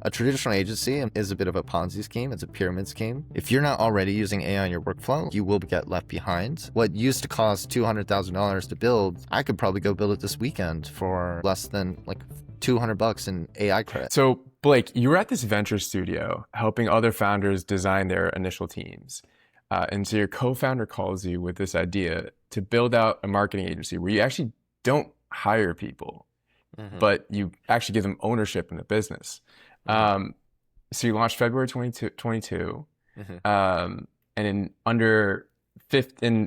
A traditional agency is a bit of a Ponzi scheme. It's a pyramid scheme. If you're not already using AI in your workflow, you will get left behind. What used to cost $200,000 to build, I could probably go build it this weekend for less than like $200 in AI credit. So Blake, you were at this venture studio helping other founders design their initial teams. And so your co-founder calls you with this idea to build out a marketing agency where you actually don't hire people, but you actually give them ownership in the business. So you launched February 2022, and in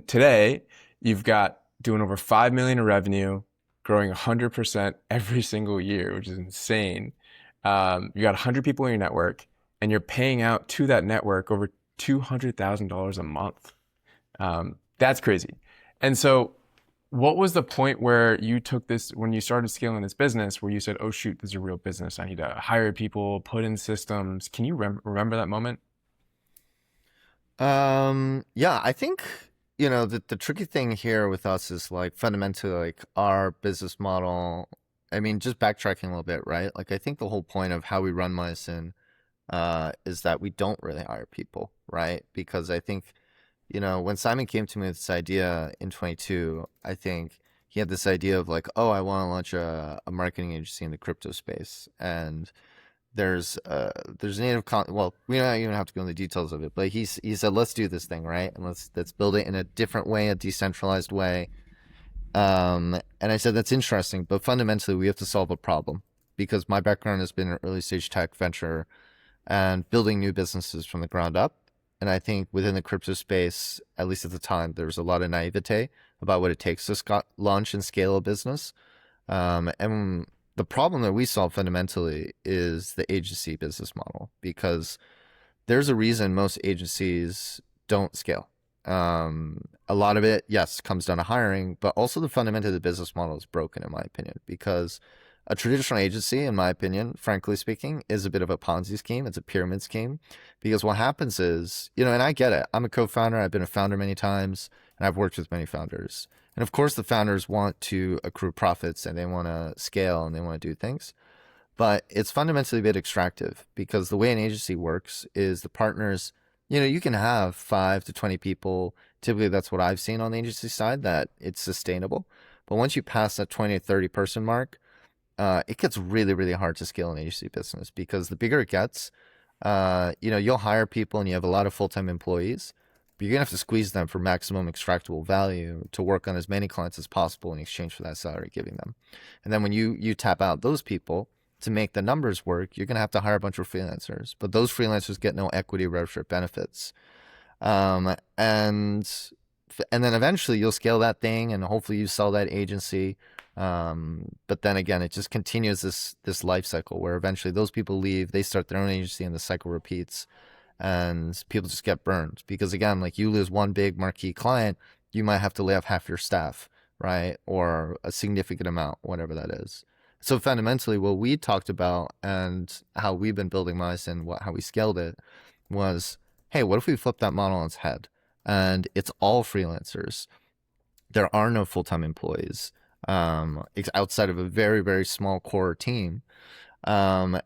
today, you've got doing over 5 million in revenue, growing 100% every single year, which is insane. You got 100 people in your network, and you're paying out to that network over $200,000 a month. That's crazy. And so what was the point where you took this, when you started scaling this business, where you said, oh shoot, this is a real business. I need to hire people, put in systems. Can you remember that moment? Yeah, I think, the tricky thing here with us is like fundamentally like our business model. I mean, just backtracking a little bit, right? Like I think the whole point of how we run Myosin is that we don't really hire people, right? Because I think, when Simon came to me with this idea in 22, I think he had this idea of like, oh, I want to launch a marketing agency in the crypto space. And there's native well, we don't even have to go into the details of it, but he said, let's do this thing, right? And let's build it in a different way, a decentralized way. And I said, that's interesting, but fundamentally we have to solve a problem, because my background has been in early stage tech venture and building new businesses from the ground up. And I think within the crypto space, at least at the time, there was a lot of naivete about what it takes to launch and scale a business. And the problem that we solve fundamentally is the agency business model, because there's a reason most agencies don't scale. A lot of it, yes, comes down to hiring, but also the fundamental of the business model is broken, in my opinion, because a traditional agency, in my opinion, frankly speaking, is a bit of a Ponzi scheme. It's a pyramid scheme, because what happens is, and I get it. I'm a co-founder. I've been a founder many times, and I've worked with many founders. And of course, the founders want to accrue profits, and they want to scale, and they want to do things. But it's fundamentally a bit extractive, because the way an agency works is the partners, you can have 5 to 20 people. Typically, that's what I've seen on the agency side, that it's sustainable. But once you pass that 20 to 30 person mark, it gets really, really hard to scale an agency business, because the bigger it gets, you'll hire people and you have a lot of full-time employees, but you're gonna have to squeeze them for maximum extractable value to work on as many clients as possible in exchange for that salary you're giving them. And then when you tap out those people to make the numbers work, you're gonna have to hire a bunch of freelancers, but those freelancers get no equity rev share benefits. And then eventually you'll scale that thing, and hopefully you sell that agency. But then again, it just continues this life cycle where eventually those people leave, they start their own agency, and the cycle repeats, and people just get burned. Because again, like you lose one big marquee client, you might have to lay off half your staff, right? Or a significant amount, whatever that is. So fundamentally what we talked about and how we've been building Myosin, how we scaled it was, hey, what if we flip that model on its head and it's all freelancers? There are no full-time employees. Outside of a very, very small core team. And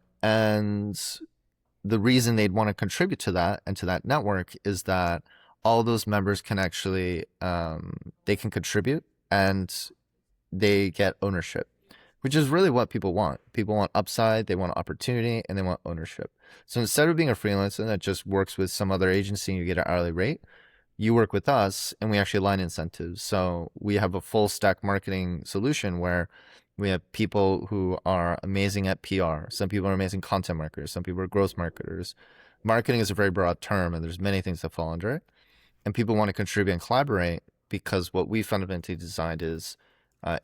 the reason they'd want to contribute to that and to that network is that all those members can actually, they can contribute and they get ownership, which is really what people want. People want upside, they want opportunity, and they want ownership. So instead of being a freelancer that just works with some other agency and you get an hourly rate, you work with us and we actually align incentives. So we have a full stack marketing solution where we have people who are amazing at PR. Some people are amazing content marketers. Some people are growth marketers. Marketing is a very broad term, and there's many things that fall under it. And people want to contribute and collaborate, because what we fundamentally designed is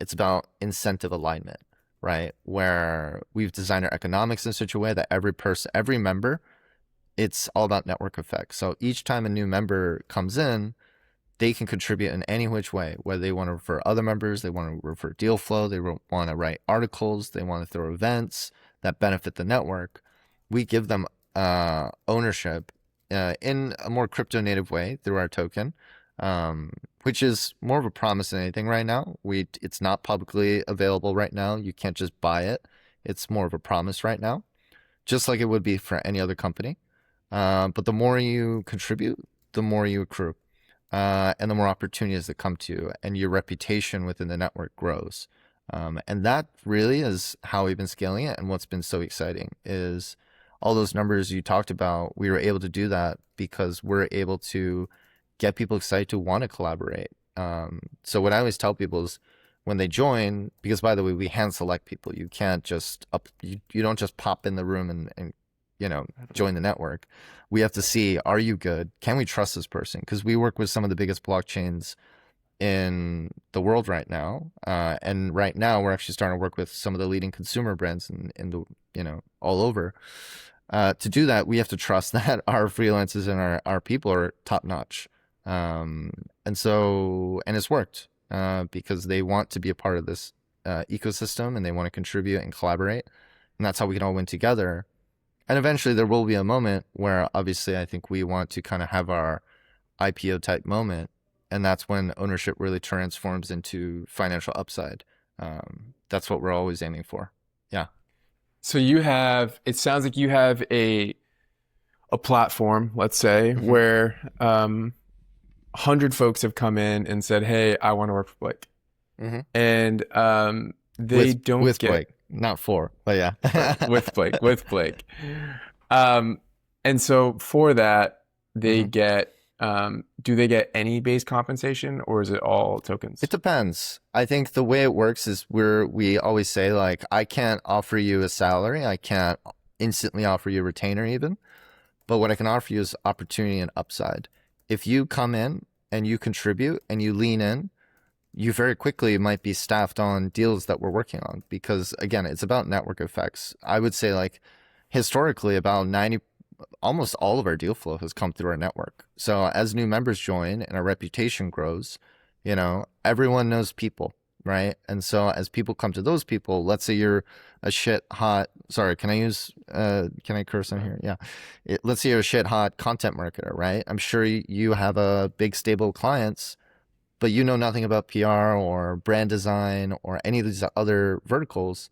it's about incentive alignment, right? Where we've designed our economics in such a way that every member, it's all about network effects. So each time a new member comes in, they can contribute in any which way, whether they want to refer other members, they want to refer deal flow, they want to write articles, they want to throw events that benefit the network. We give them ownership in a more crypto native way through our token, which is more of a promise than anything right now. It's not publicly available right now. You can't just buy it. It's more of a promise right now, just like it would be for any other company. But the more you contribute, the more you accrue, and the more opportunities that come to you, and your reputation within the network grows. And that really is how we've been scaling it. And what's been so exciting is all those numbers you talked about. We were able to do that because we're able to get people excited to want to collaborate. So what I always tell people is when they join, because by the way, we hand select people. You can't just you don't just pop in the room and join the network. We have to see, are you good? Can we trust this person? Because we work with some of the biggest blockchains in the world right now. And right now we're actually starting to work with some of the leading consumer brands in the, all over. To do that, we have to trust that our freelancers and our people are top notch. And it's worked, because they want to be a part of this ecosystem, and they want to contribute and collaborate. And that's how we can all win together. And eventually there will be a moment where obviously I think we want to kind of have our IPO type moment. And that's when ownership really transforms into financial upside. That's what we're always aiming for. Yeah. So it sounds like you have a platform, let's say, Mm-hmm. where 100 folks have come in and said, "Hey, I want to work for Blake," Mm-hmm. and they don't with get Blake, not for, but yeah, right, with Blake. And so for that, they Mm-hmm. get. Do they get any base compensation, or is it all tokens? It depends. I think the way it works is we always say, like, I can't offer you a salary. I can't instantly offer you a retainer even, but what I can offer you is opportunity and upside. If you come in and you contribute and you lean in, you very quickly might be staffed on deals that we're working on, because again, it's about network effects. I would say, like, historically about 90, almost all of our deal flow has come through our network. So as new members join and our reputation grows, everyone knows people, right? And so as people come to those people, let's say you're a shit hot, sorry, can I curse on here? Yeah. Let's say you're a shit hot content marketer, right? I'm sure you have a big stable of clients, but you know nothing about PR or brand design or any of these other verticals.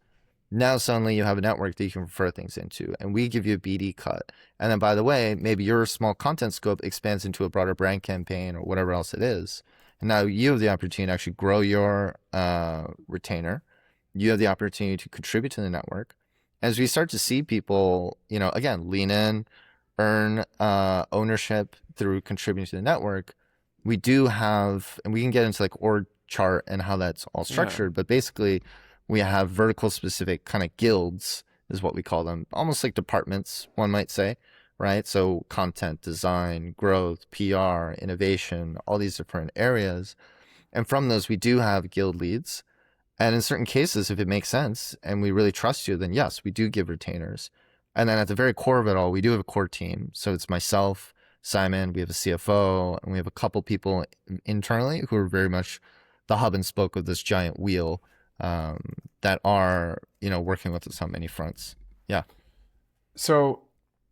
Now suddenly you have a network that you can refer things into, and we give you a BD cut. And then, by the way, maybe your small content scope expands into a broader brand campaign or whatever else it is. And now you have the opportunity to actually grow your retainer. You have the opportunity to contribute to the network. As we start to see people, again, lean in, earn ownership through contributing to the network, we do have, and we can get into like org chart and how that's all structured, but basically we have vertical specific kind of guilds is what we call them, almost like departments, one might say, right? So content, design, growth, PR, innovation, all these different areas. And from those, we do have guild leads. And in certain cases, if it makes sense and we really trust you, then yes, we do give retainers. And then at the very core of it all, we do have a core team. So it's myself, Simon, we have a CFO, and we have a couple people internally who are very much the hub and spoke of this giant wheel, that are, working with us on many fronts. Yeah. So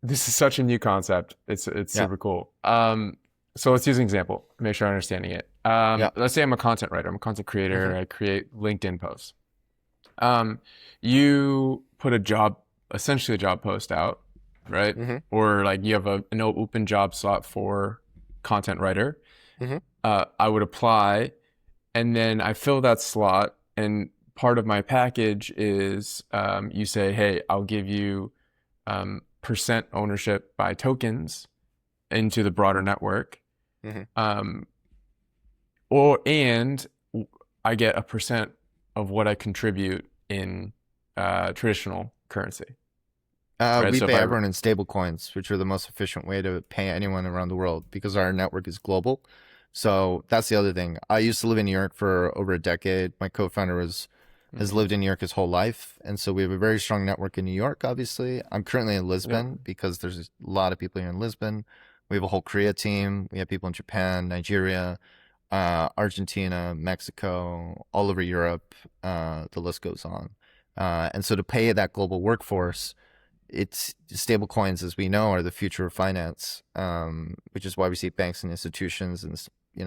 this is such a new concept. It's Yeah. super cool. So let's use an example, make sure I'm understanding it. Yeah. Let's say I'm a content writer, I'm a content creator, Mhm. I create LinkedIn posts. You put essentially a job post out, right? Mhm. Or like you have an open job slot for content writer. Mhm. I would apply, and then I fill that slot, and part of my package is you say, hey, I'll give you percent ownership by tokens into the broader network. Mhm. And I get a percent of what I contribute in traditional currency. Right? We So pay everyone in stablecoins, which are the most efficient way to pay anyone around the world because our network is global. So that's the other thing. I used to live in New York for over a decade. My co-founder has lived in New York his whole life. And so we have a very strong network in New York, obviously. I'm currently in Lisbon because there's a lot of people here in Lisbon. We have a whole Korea team. We have people in Japan, Nigeria, Argentina, Mexico, all over Europe. The list goes on. And so to pay that global workforce, it's stablecoins, as we know, are the future of finance, which is why we see banks and institutions and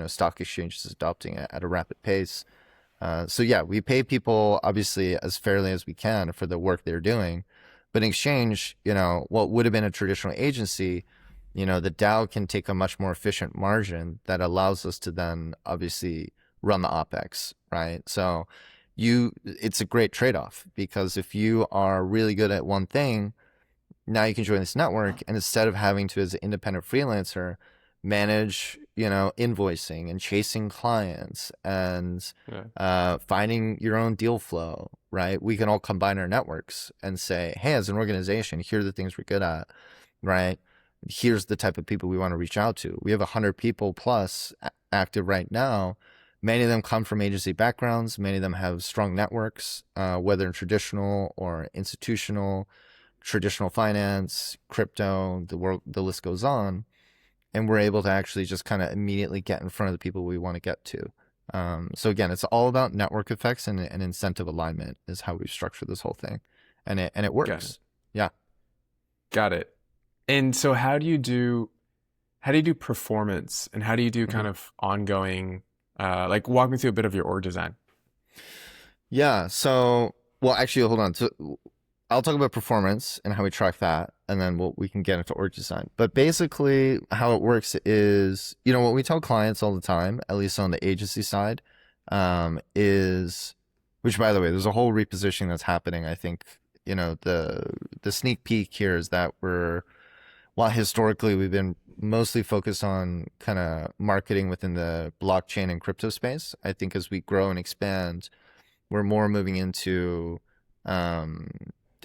stock exchanges adopting it at a rapid pace. So yeah, we pay people obviously as fairly as we can for the work they're doing, But in exchange, what would have been a traditional agency, the DAO can take a much more efficient margin that allows us to then obviously run the OpEx, right? So it's a great trade-off, because if you are really good at one thing, now you can join this network, and instead of having to, as an independent freelancer, manage, invoicing and chasing clients and finding your own deal flow, right? We can all combine our networks and say, hey, as an organization, here are the things we're good at, right? Here's the type of people we want to reach out to. We have 100 people plus active right now. Many of them come from agency backgrounds. Many of them have strong networks, whether in traditional or institutional, traditional finance, crypto, the list goes on. And we're able to actually just kind of immediately get in front of the people we want to get to. So again, it's all about network effects and incentive alignment is how we structure this whole thing. And it works. Yeah. Got it. And so how do you do performance, and how do you do kind of ongoing, like walk me through a bit of your org design? Yeah. So, well, actually, hold on. So I'll talk about performance and how we track that, and then we can get into org design. But basically, how it works is, what we tell clients all the time, at least on the agency side, is, which, by the way, there's a whole repositioning that's happening. I think, the sneak peek here is that while historically we've been mostly focused on kind of marketing within the blockchain and crypto space, I think as we grow and expand, we're more moving into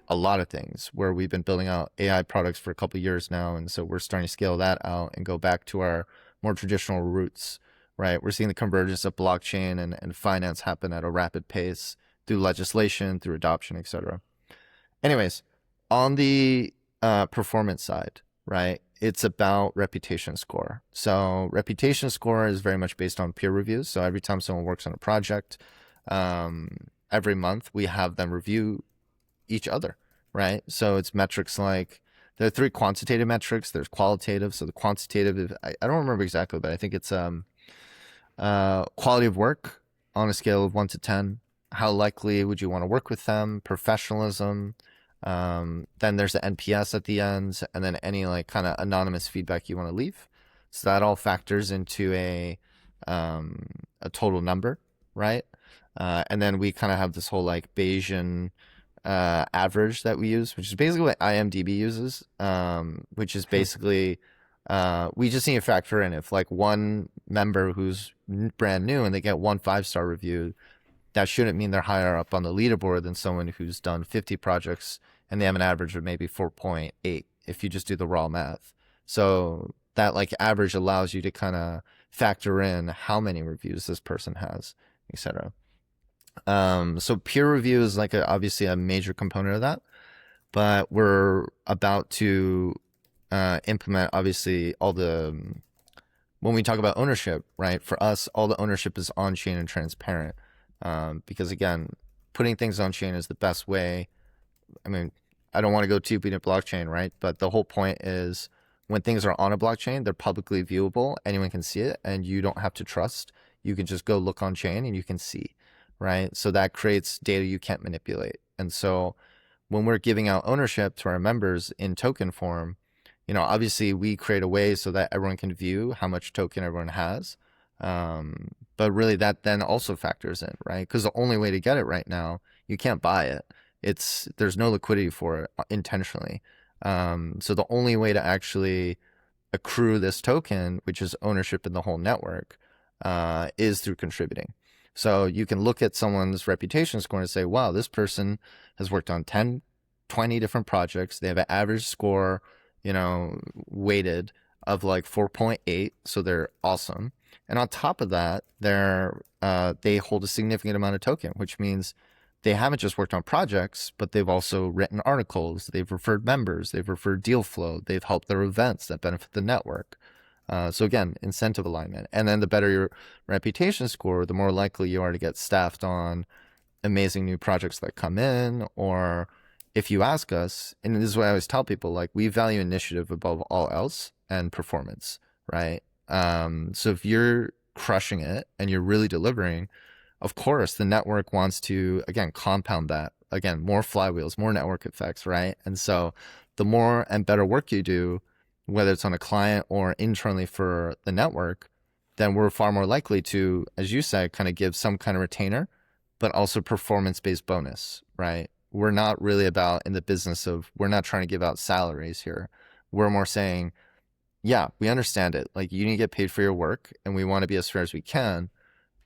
a lot of things, where we've been building out AI products for a couple of years now. And so we're starting to scale that out and go back to our more traditional roots, right? We're seeing the convergence of blockchain and finance happen at a rapid pace through legislation, through adoption, et cetera. Anyways, on the performance side, right, it's about reputation score. So reputation score is very much based on peer reviews. So every time someone works on a project, every month we have them review each other, right? So it's metrics like, there are 3 quantitative metrics. There's qualitative. So the quantitative, I don't remember exactly, but I think it's quality of work on a scale of 1 to 10. How likely would you want to work with them? Professionalism. Then there's the NPS at the end, and then any like kind of anonymous feedback you want to leave. So that all factors into a total number, right? And then we kind of have this whole like Bayesian average that we use, which is basically what IMDb uses, which is basically we just need to factor in, if like one member who's brand new and they get 1 5-star review, that shouldn't mean they're higher up on the leaderboard than someone who's done 50 projects and they have an average of maybe 4.8 if you just do the raw math. So that like average allows you to kind of factor in how many reviews this person has, etc. So peer review is like obviously a major component of that, but we're about to implement obviously when we talk about ownership, right? For us, all the ownership is on chain and transparent, because again, putting things on chain is the best way. I mean, I don't want to go too deep into blockchain, right? But the whole point is, when things are on a blockchain, they're publicly viewable. Anyone can see it, and you don't have to trust. You can just go look on chain and you can see, right? So that creates data you can't manipulate. And so when we're giving out ownership to our members in token form, obviously we create a way so that everyone can view how much token everyone has. But really that then also factors in, right? Because the only way to get it right now, you can't buy it. There's no liquidity for it intentionally. So the only way to actually accrue this token, which is ownership in the whole network, is through contributing. So you can look at someone's reputation score and say, wow, this person has worked on 10, 20 different projects. They have an average score, weighted of like 4.8. So they're awesome. And on top of that, they hold a significant amount of token, which means they haven't just worked on projects, but they've also written articles. They've referred members. They've referred deal flow. They've helped their events that benefit the network. So again, incentive alignment. And then the better your reputation score, the more likely you are to get staffed on amazing new projects that come in. Or if you ask us, and this is what I always tell people, like, we value initiative above all else and performance, right? So if you're crushing it and you're really delivering, of course, the network wants to, again, compound that, again, more flywheels, more network effects, right? And so the more and better work you do, whether it's on a client or internally for the network, then we're far more likely to, as you said, kind of give some kind of retainer, but also performance-based bonus, right? We're not really about in the business of, we're not trying to give out salaries here. We're more saying, yeah, we understand it. Like, you need to get paid for your work and we want to be as fair as we can.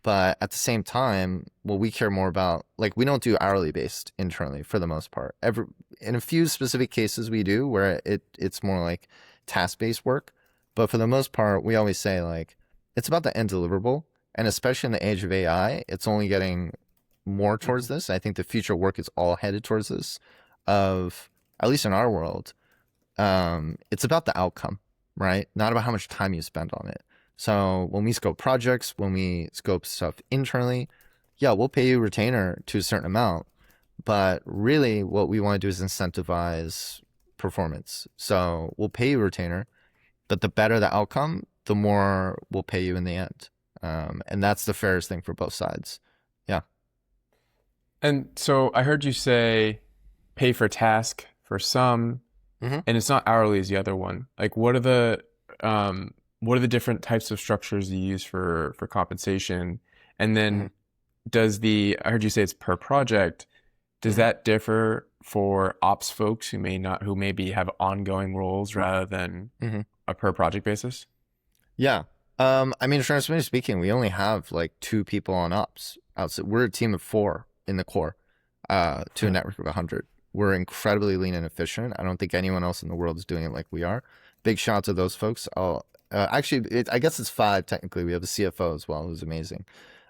But at the same time, what we care more about, like, we don't do hourly based internally for the most part. In a few specific cases we do where it's more like task based work. But for the most part, we always say, like, it's about the end deliverable. And especially in the age of AI, it's only getting more towards this. I think the future work is all headed towards this, of, at least in our world, it's about the outcome, right? Not about how much time you spend on it. So when we scope projects, when we scope stuff internally, yeah, we'll pay you retainer to a certain amount, but really what we want to do is incentivize performance. So we'll pay you retainer, but the better the outcome, the more we'll pay you in the end. And that's the fairest thing for both sides. Yeah. And so I heard you say pay for task for some, Mm-hmm. and it's not hourly as the other one. Like, what are the different types of structures you use for compensation? And then I heard you say it's per project. Does that differ for ops folks who maybe have ongoing roles rather than a per project basis? Yeah. I mean, transparently speaking, we only have like 2 people on ops outside. We're a team of 4 in the core, to a network of 100. We're incredibly lean and efficient. I don't think anyone else in the world is doing it like we are. Big shout out to those folks. Actually, I guess it's 5 technically. We have a CFO as well, who's amazing.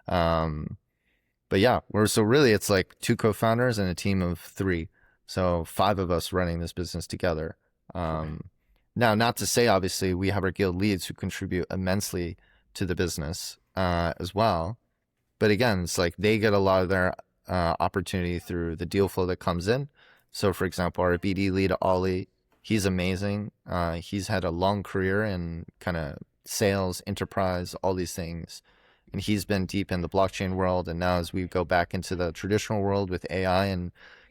But yeah, really it's like 2 co-founders and a team of 3. So 5 of us running this business together. Now, not to say, obviously, we have our guild leads who contribute immensely to the business as well. But again, it's like they get a lot of their opportunity through the deal flow that comes in. So, for example, our BD lead, Ollie, he's amazing. He's had a long career in kind of sales, enterprise, all these things. And he's been deep in the blockchain world. And now as we go back into the traditional world with AI and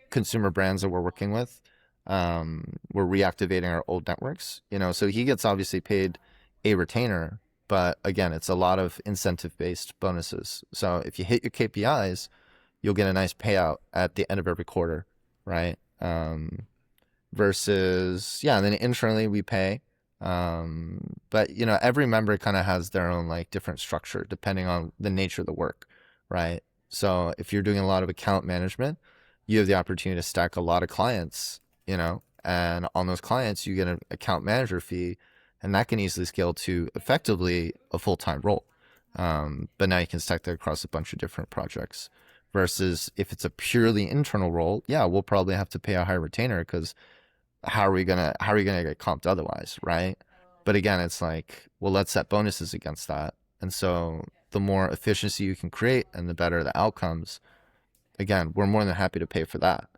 consumer brands that we're working with, we're reactivating our old networks, so he gets obviously paid a retainer, but again, it's a lot of incentive based bonuses. So if you hit your KPIs, you'll get a nice payout at the end of every quarter, right? Versus, and then internally we pay, but every member kind of has their own like different structure depending on the nature of the work, right? So if you're doing a lot of account management, you have the opportunity to stack a lot of clients, and on those clients you get an account manager fee, and that can easily scale to effectively a full-time role. But now you can stack that across a bunch of different projects. Versus if it's a purely internal role, we'll probably have to pay a higher retainer, because how are we gonna get comped otherwise, right? But again, it's like, well, let's set bonuses against that. And so the more efficiency you can create and the better the outcomes, again, we're more than happy to pay for that.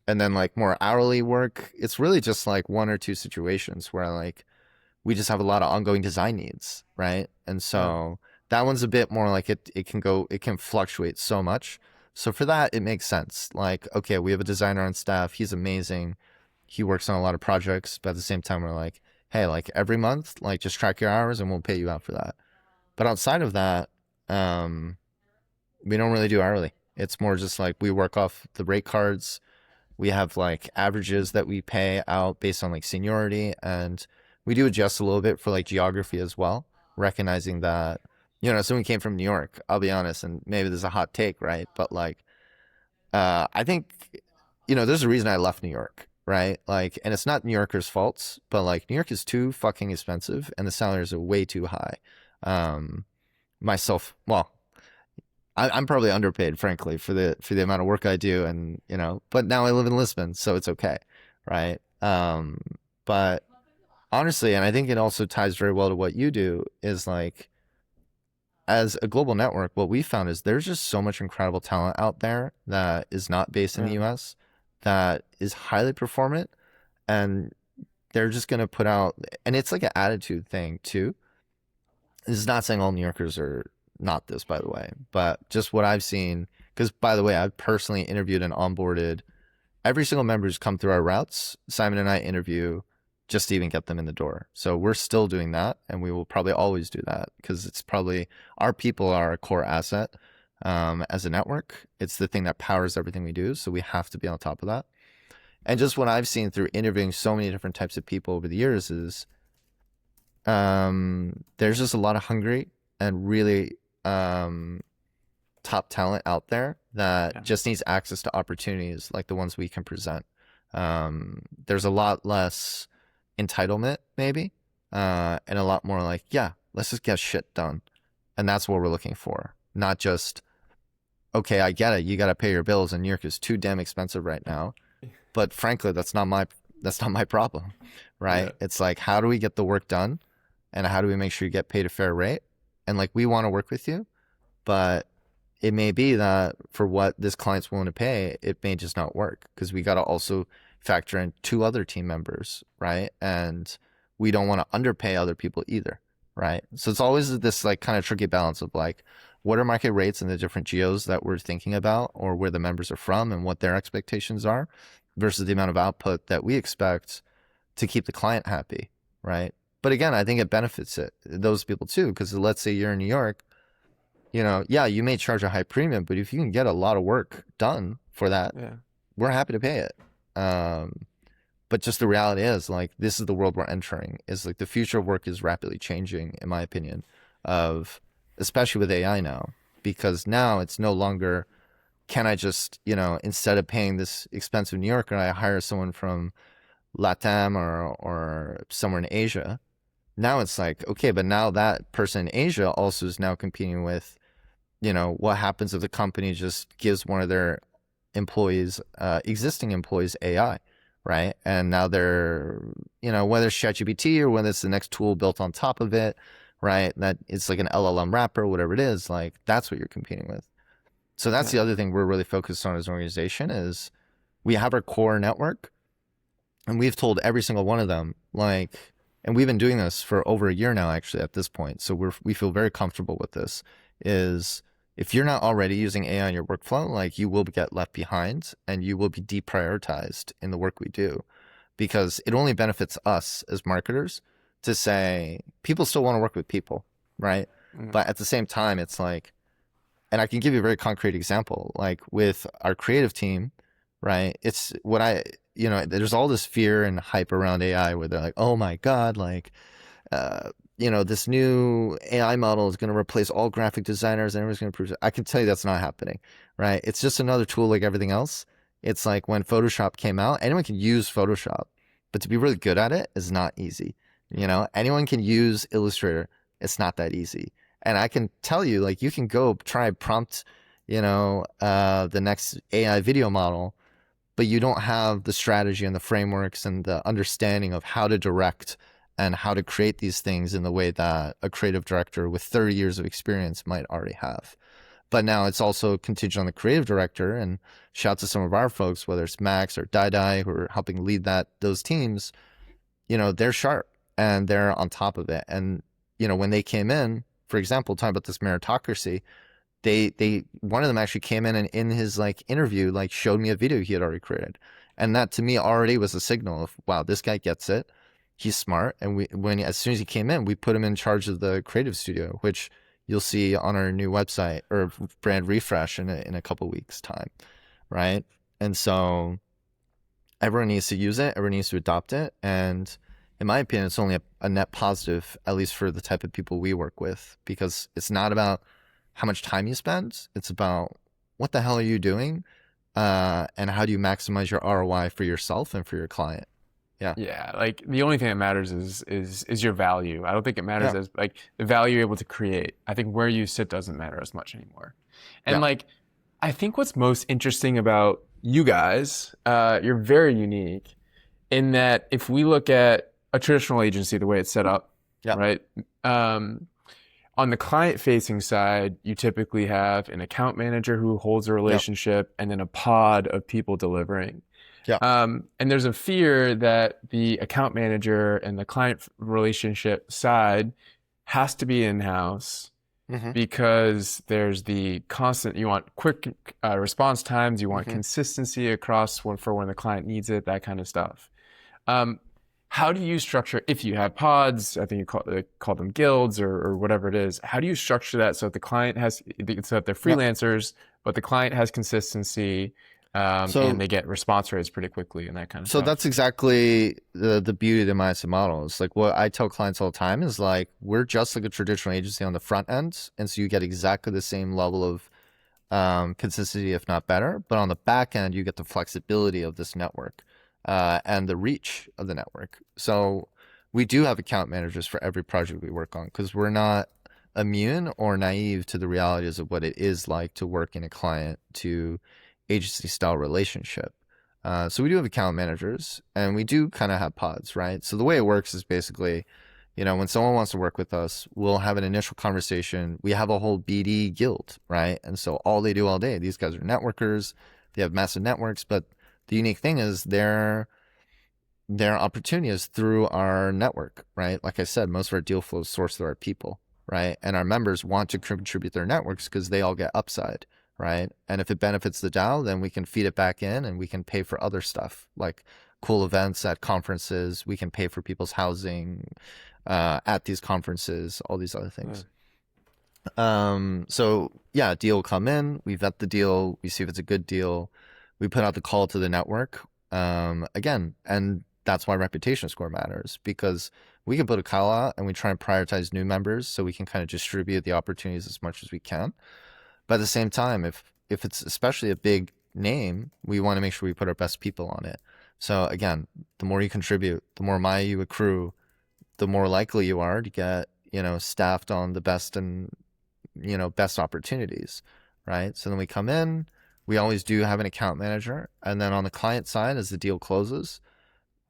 And then like more hourly work, it's really just like 1 or 2 situations where like we just have a lot of ongoing design needs, right? And so that one's a bit more like it can fluctuate so much. So for that, it makes sense. Like, okay, we have a designer on staff. He's amazing. He works on a lot of projects, but at the same time, we're like, hey, like every month, like just track your hours and we'll pay you out for that. But outside of that, we don't really do hourly. It's more just like we work off the rate cards. We have like averages that we pay out based on like seniority, and we do adjust a little bit for like geography as well, recognizing that, someone came from New York, I'll be honest, and maybe there's a hot take, right? But like, I think, there's a reason I left New York, right? Like, and it's not New Yorkers' faults, but like New York is too fucking expensive and the salaries are way too high. Well, I'm probably underpaid, frankly, for the amount of work I do, and but now I live in Lisbon, so it's okay, right? But honestly, and I think it also ties very well to what you do, is like, as a global network, what we found is there's just so much incredible talent out there that is not based in the US, that is highly performant, and they're just going to put out, and it's like an attitude thing too. This is not saying all New Yorkers are not this, by the way, but just what I've seen Because by the way, I've personally interviewed and onboarded every single member who's come through our routes. Simon and I interview just to even get them in the door. So we're still doing that, and we will probably always do that because it's probably our people are a core asset as a network. It's the thing that powers everything we do. So we have to be on top of that. And just what I've seen through interviewing so many different types of people over the years is there's just a lot of hungry and really top talent out there that just needs access to opportunities like the ones we can present. There's a lot less entitlement maybe, and a lot more like, yeah, let's just get shit done. And that's what we're looking for. Not just, okay, I get it, you got to pay your bills and New York is too damn expensive right now. But frankly, that's not my problem, right? Yeah. It's like, how do we get the work done, and how do we make sure you get paid a fair rate? And like, we want to work with you, but it may be that for what this client's willing to pay, it may just not work because we got to also factor in 2 other team members, right? And we don't want to underpay other people either, right? So it's always this like kind of tricky balance of like, what are market rates in the different geos that we're thinking about, or where the members are from and what their expectations are, versus the amount of output that we expect to keep the client happy, right? But again, I think it benefits those people too, because let's say you're in New York, yeah, you may charge a high premium, but if you can get a lot of work done for that, we're happy to pay it. But just the reality is, like, this is the world we're entering. Is like the future of work is rapidly changing, in my opinion, especially with AI now, because now it's no longer, can I just, instead of paying this expensive New Yorker, I hire someone from LATAM or somewhere in Asia. Now it's like, okay, but now that person in Asia also is now competing with, what happens if the company just gives one of their employees, existing employees, AI, right? And now they're, whether it's ChatGPT or whether it's the next tool built on top of it, right? That it's like an LLM wrapper, whatever it is, like that's what you're competing with. So that's the other thing we're really focused on as an organization is we have our core network, and we've told every single one of them, like, and we've been doing this for over a year now, actually, at this point. So we feel very comfortable with this, is if you're not already using AI in your workflow, like, you will get left behind and you will be deprioritized in the work we do, because it only benefits us as marketers to say people still want to work with people, right? But at the same time, it's like, and I can give you a very concrete example, like with our creative team, right? It's what there's all this fear and hype around AI where they're like, oh my God, like, this new AI model is going to replace all graphic designers and everyone's going to improve it. I can tell you that's not happening, right? It's just another tool like everything else. It's like when Photoshop came out, anyone can use Photoshop, but to be really good at it is not easy. Anyone can use Illustrator. It's not that easy. And I can tell you, like, you can go try prompt, the next AI video model, but you don't have the strategy and the frameworks and the understanding of how to direct and how to create these things in the way that a creative director with 30 years of experience might already have. But now it's also contingent on the creative director, and shout to some of our folks, whether it's Max or Dai, who are helping lead those teams, they're sharp and they're on top of it. And, when they came in, for example, talking about this meritocracy, they one of them actually came in and in his like interview, like, showed me a video he had already created. And that to me already was a signal of, wow, this guy gets it. He's smart. And as soon as he came in, we put him in charge of the creative studio, which you'll see on our new website or brand refresh in a couple of weeks time. Right. And so everyone needs to use it. Everyone needs to adopt it. And in my opinion, it's only a net positive, at least for the type of people we work with, because it's not about how much time you spend. It's about what the hell are you doing, and how do you maximize your ROI for yourself and for your client. Yeah, like the only thing that matters is your value. I don't think it matters as like the value you're able to create. I think where you sit doesn't matter as much anymore. And like, I think what's most interesting about you guys, you're very unique in that if we look at a traditional agency, the way it's set up, right? On the client-facing side, you typically have an account manager who holds a relationship and then a pod of people delivering. And there's a fear that the account manager and the client relationship side has to be in-house Mm-hmm. because there's the constant, you want quick response times, you want Mm-hmm. consistency across for when the client needs it, that kind of stuff. Um, how do you structure, if you have pods, I think you call them guilds or whatever it is, how do you structure that so that the client has, so that they're Yeah. freelancers, but the client has consistency, and So they get response rates pretty quickly and that kind of So stuff? that's exactly the beauty of the Myosin model. It's like what I tell clients all the time is like we're just like a traditional agency on the front end, and so you get exactly the same level of consistency, if not better. But on the back end, you get the flexibility of this network and the reach of the network. So we do have account managers for every project we work on because we're not immune or naive to the realities of what it is like to work in a client to agency style relationship. So we do have account managers and we do kind of have pods, right? So the way it works is basically, when someone wants to work with us, we'll have an initial conversation. We have a whole BD guild, right? And so all they do all day, these guys are networkers, they have massive networks, but the unique thing is their opportunity is through our network, right? Like I said, most of our deal flow is sourced through our people, right? And our members want to contribute their networks because they all get upside, right? And if it benefits the DAO, then we can feed it back in and we can pay for other stuff like cool events at conferences. We can pay for people's housing at these conferences, all these other things. So yeah, deal will come in, we vet the deal, we see if it's a good deal, we put out the call to the network. Again, and that's why reputation score matters because we can put a call out and we try and prioritize new members so we can kind of distribute the opportunities as much as we can. But at the same time, if it's especially a big name, we want to make sure we put our best people on it. So again, the more you contribute, the more Maya you accrue, the more likely you are to get, staffed on the best and, best opportunities, right? So then we come in, we always do have an account manager. And then on the client side, as the deal closes,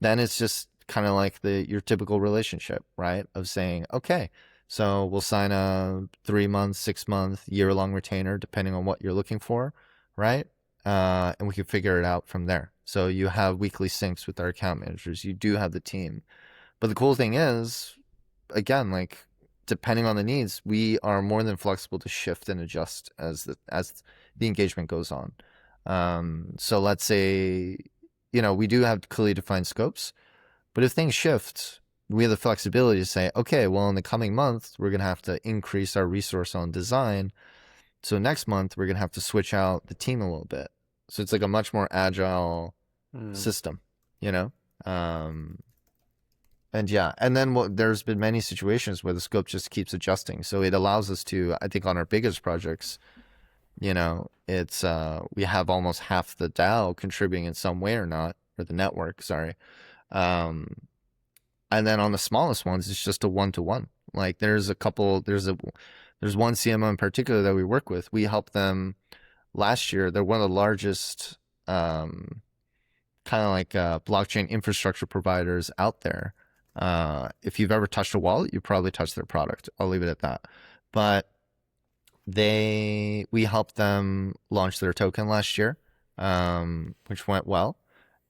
then it's just kind of like your typical relationship, right? Of saying, okay, so we'll sign a 3 month, 6 month, year-long retainer, depending on what you're looking for, right? And we can figure it out from there. So you have weekly syncs with our account managers. You do have the team. But the cool thing is, again, like depending on the needs, we are more than flexible to shift and adjust as the engagement goes on. So let's say, we do have clearly defined scopes, but if things shift, we have the flexibility to say, okay, well, in the coming month, we're going to have to increase our resource on design. So next month, we're going to have to switch out the team a little bit. So it's like a much more agile system, and yeah, and then there's been many situations where the scope just keeps adjusting. So it allows us to, I think on our biggest projects, it's we have almost half the DAO contributing in some way or not, or the network, sorry. And then on the smallest ones, it's just a one-to-one. Like there's one CMO in particular that we work with. We helped them last year. They're one of the largest kind of like blockchain infrastructure providers out there. If you've ever touched a wallet, you probably touched their product. I'll leave it at that. But we helped them launch their token last year, which went well.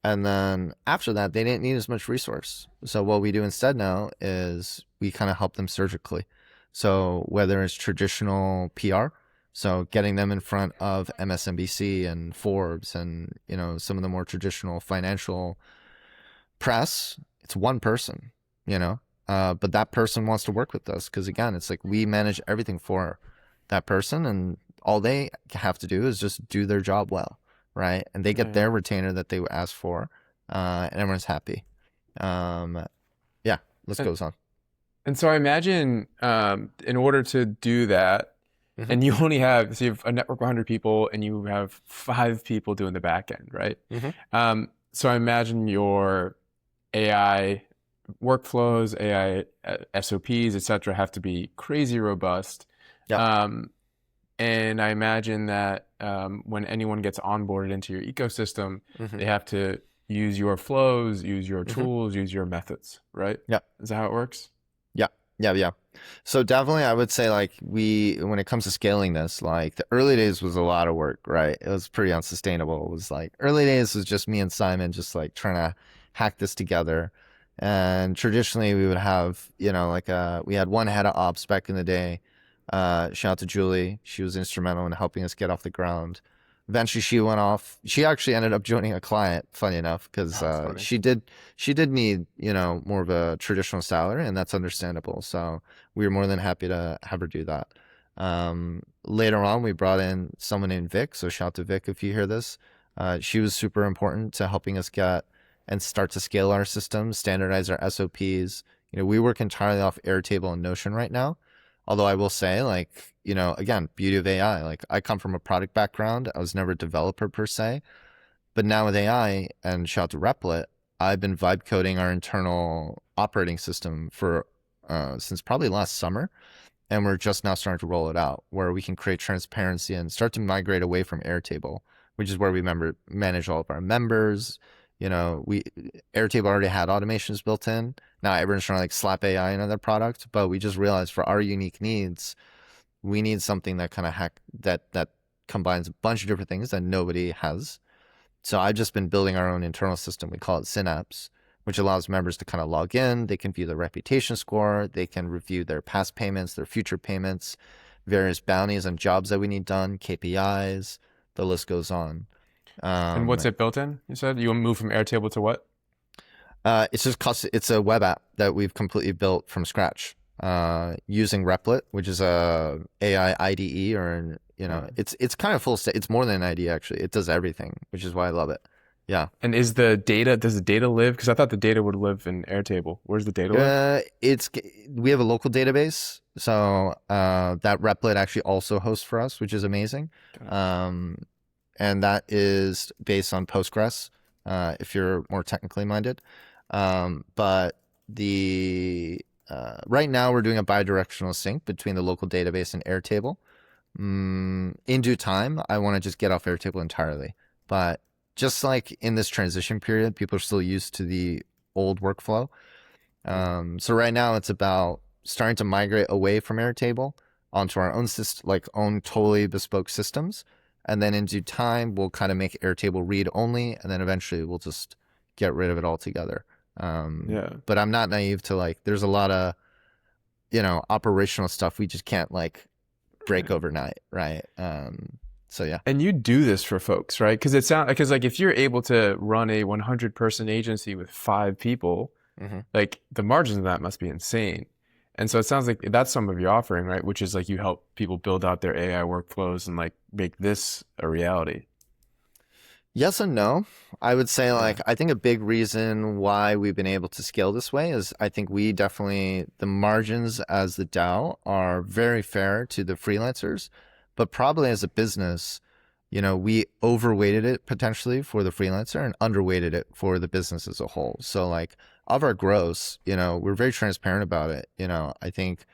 And then after that, they didn't need as much resource. So what we do instead now is we kind of help them surgically. So whether it's traditional PR, so getting them in front of MSNBC and Forbes and, some of the more traditional financial press, it's one person, but that person wants to work with us because, again, it's like we manage everything for that person and all they have to do is just do their job well, right? And they get their retainer that they asked for, and everyone's happy. Yeah, list goes on. And so I imagine in order to do that, and you only have, so you have a network of 100 people and you have 5 people doing the back end, right? So I imagine your AI workflows, AI SOPs, etc., have to be crazy robust. And I imagine that when anyone gets onboarded into your ecosystem, they have to use your flows, use your tools, use your methods, right? Yeah. Is that how it works? Yeah. So definitely I would say like when it comes to scaling this, like the early days was a lot of work, right? It was pretty unsustainable. It was like early days was just me and Simon just like trying to hack this together. And traditionally we would have, we had one head of ops back in the day. Shout out to Julie. She was instrumental in helping us get off the ground. Eventually, she went off. She actually ended up joining a client, funny enough, because Oh, that's funny. she did need, more of a traditional salary, and that's understandable. So we were more than happy to have her do that. Later on, we brought in someone named Vic. So shout out to Vic if you hear this. She was super important to helping us get and start to scale our systems, standardize our SOPs. We work entirely off Airtable and Notion right now. Although I will say, like, again, beauty of AI. Like, I come from a product background. I was never a developer per se. But now with AI, and shout out to Replit, I've been vibe coding our internal operating system for since probably last summer. And we're just now starting to roll it out where we can create transparency and start to migrate away from Airtable, which is where we manage all of our members. We Airtable already had automations built in. Now everyone's trying to like slap AI into their product, but we just realized for our unique needs, we need something that kind of that combines a bunch of different things that nobody has. So I've just been building our own internal system. We call it Synapse, which allows members to kind of log in. They can view their reputation score. They can review their past payments, their future payments, various bounties on jobs that we need done, KPIs. The list goes on. And what's it built in? You said you moved from Airtable to what? It's a web app that we've completely built from scratch using Replit, which is a AI IDE, or it's kind of full stack. It's more than an IDE actually. It does everything, which is why I love it. Yeah. And does the data live? Because I thought the data would live in Airtable. Where's the data live? We have a local database, so that Replit actually also hosts for us, which is amazing. And that is based on Postgres, if you're more technically minded. But right now we're doing a bidirectional sync between the local database and Airtable. In due time, I want to just get off Airtable entirely. But just like in this transition period, people are still used to the old workflow. So right now it's about starting to migrate away from Airtable onto our own system, like own totally bespoke systems. And then in due time, we'll kind of make Airtable read only, and then eventually we'll just get rid of it altogether. But I'm not naive to like, there's a lot of, operational stuff we just can't like break overnight, right? So yeah. And you do this for folks, right? Because like if you're able to run a 100-person agency with 5 people, like the margins of that must be insane. And so it sounds like that's some of your offering, right? Which is like you help people build out their AI workflows and like make this a reality. Yes and no. I would say I think a big reason why we've been able to scale this way is I think the margins as the DAO are very fair to the freelancers, but probably as a business, we overweighted it potentially for the freelancer and underweighted it for the business as a whole. So like of our gross, we're very transparent about it. I think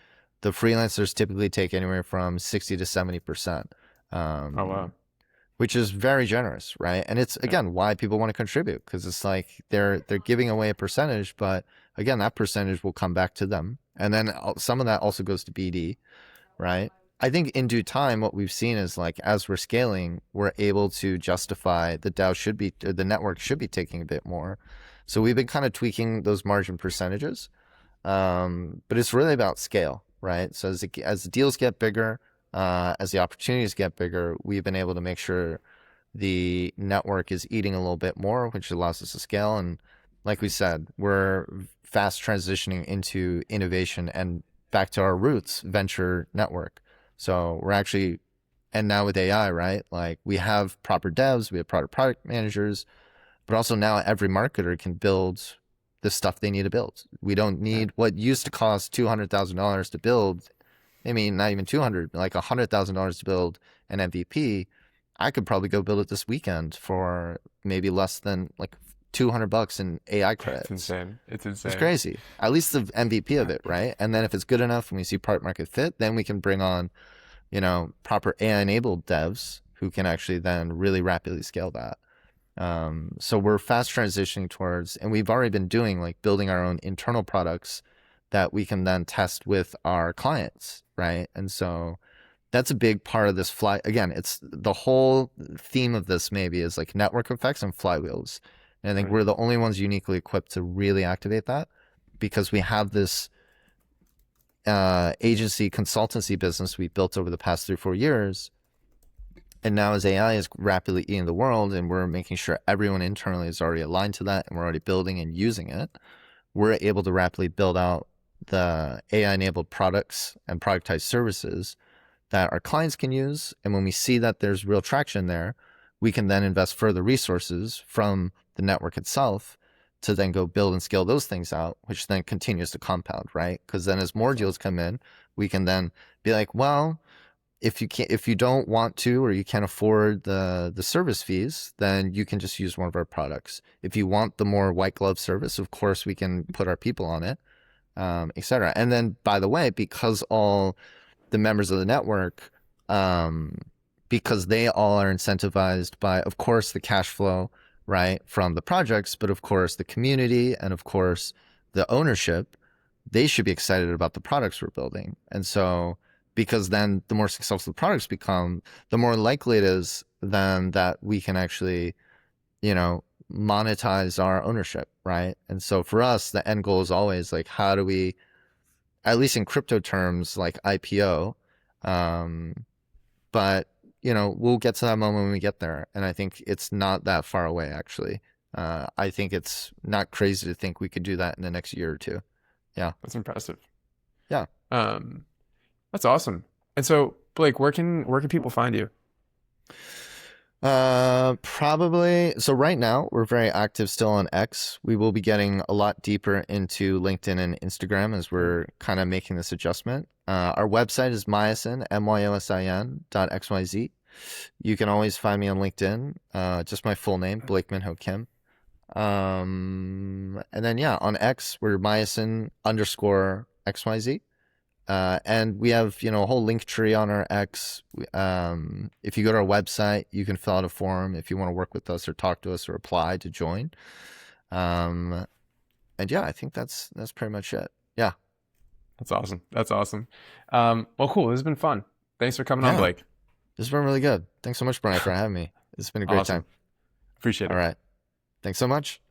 the freelancers typically take anywhere from 60 to 70%. Oh, wow. Which is very generous, right? And it's again why people want to contribute, because it's like they're giving away a percentage, but again that percentage will come back to them, and then some of that also goes to BD, right? I think in due time, what we've seen is like as we're scaling, we're able to justify the network should be taking a bit more. So we've been kind of tweaking those margin percentages, but it's really about scale, right? So as the deals get bigger, as the opportunities get bigger, we've been able to make sure the network is eating a little bit more, which allows us to scale. And like we said, we're fast transitioning into innovation and back to our roots, venture network. So we're actually, and now with AI, right? Like we have proper devs, we have proper product managers, but also now every marketer can build the stuff they need to build. We don't need what used to cost $200,000 to build. I mean, not even 200, like $100,000 to build an MVP. I could probably go build it this weekend for maybe less than like $200 in AI credits. It's insane. It's insane. It's crazy. At least the MVP of it, right? And then if it's good enough and we see product market fit, then we can bring on, proper AI enabled devs who can actually then really rapidly scale that. So we're fast transitioning towards, and we've already been doing like building our own internal products that we can then test with our clients, right? And so that's a big part of this again, it's the whole theme of this maybe is like network effects and flywheels. And I think we're the only ones uniquely equipped to really activate that, because we have this, agency consultancy business we built over the past 3 or 4 years. And now as AI is rapidly eating the world and we're making sure everyone internally is already aligned to that and we're already building and using it, we're able to rapidly build out the AI-enabled products and productized services that our clients can use. And when we see that there's real traction there, we can then invest further resources from the network itself to then go build and scale those things out, which then continues to compound, right? Because then as more deals come in, we can then be like, well, if you don't want to or you can't afford the service fees, then you can just use one of our products. If you want the more white glove service, of course we can put our people on it, etc. And then, by the way, because all the members of the network, because they all are incentivized by, of course, the cash flow, right, from the projects, but of course the community and of course the ownership, they should be excited about the products we're building. And so, because then the more successful the products become, the more likely it is then that we can actually, monetize our ownership, right? And so for us, the end goal is always like, how do we, at least in crypto terms, like IPO, but we'll get to that moment when we get there. And I think it's not that far away, actually. I think it's not crazy to think we could do that in the next year or two. Yeah. That's impressive. Yeah. That's awesome. And so, Blake, where can people find you? Probably. So right now we're very active still on X. We will be getting a lot deeper into LinkedIn and Instagram as we're kind of making this adjustment. Our website is Myosin, Myosin.xyz. You can always find me on LinkedIn. Just my full name, Blake Minho Kim. And then, yeah, on X, we're Myosin_XYZ. And we have, a whole link tree on our X. If you go to our website, you can fill out a form if you want to work with us or talk to us or apply to join. And yeah, I think that's pretty much it. Yeah. That's awesome. That's awesome. Well, cool. This has been fun. Thanks for coming on, Blake. This has been really good. Thanks so much, Brian, for having me. It's been a great time. Appreciate it. All right. Thanks so much.